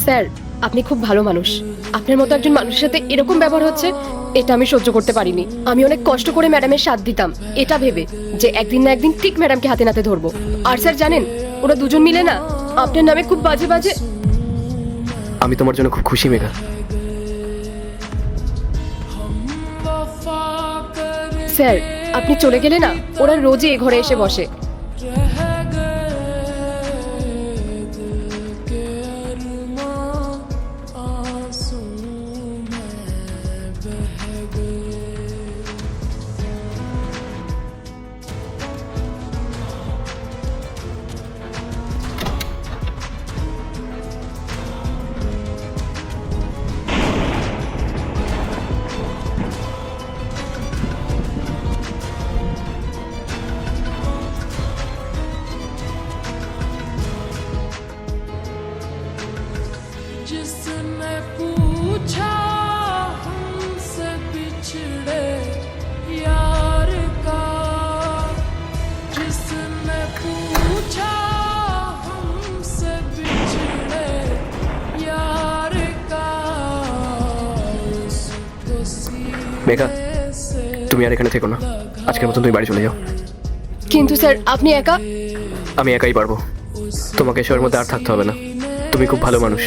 Sir, আপনি খুব ভালো মানুষ। আপনার মতো একজন মানুষের সাথে এরকম ব্যবহার হচ্ছে, এটা আমি সহ্য করতে পারিনি। আমি অনেক কষ্ট করে ম্যাডামের সাথ দিতাম, এটা ভেবে যে একদিন না একদিন ঠিক ম্যাডামকে হাতে নাতে ধরবো। আর স্যার জানেন, ওরা দুজন মিলে না আপনার নামে খুব বাজে বাজে। আমি তোমার জন্য খুব খুশি মেঘা। স্যার, আপনি চলে গেলে না ওরা রোজই এ ঘরে এসে বসে। जिसने पूछा हमसे बिछड़े यार का, जिसने पूछा हमसे बिछड़े यार का, उसको মেঘা, सीने से তুমি আর এখানে থেকো না। আজকের মতন তুমি বাড়ি চলে যাও। কিন্তু স্যার আপনি একা। আমি একাই পারবো, তোমাকে এসবের মধ্যে আর থাকতে হবে না। তুমি খুব ভালো মানুষ,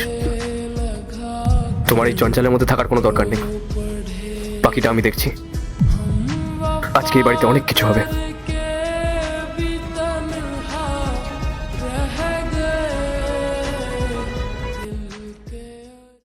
তোমার এই চঞ্চলের মধ্যে থাকার কোনো দরকার নেই। বাকিটা আমি দেখছি। আজকে এই বাড়িতে অনেক কিছু হবে।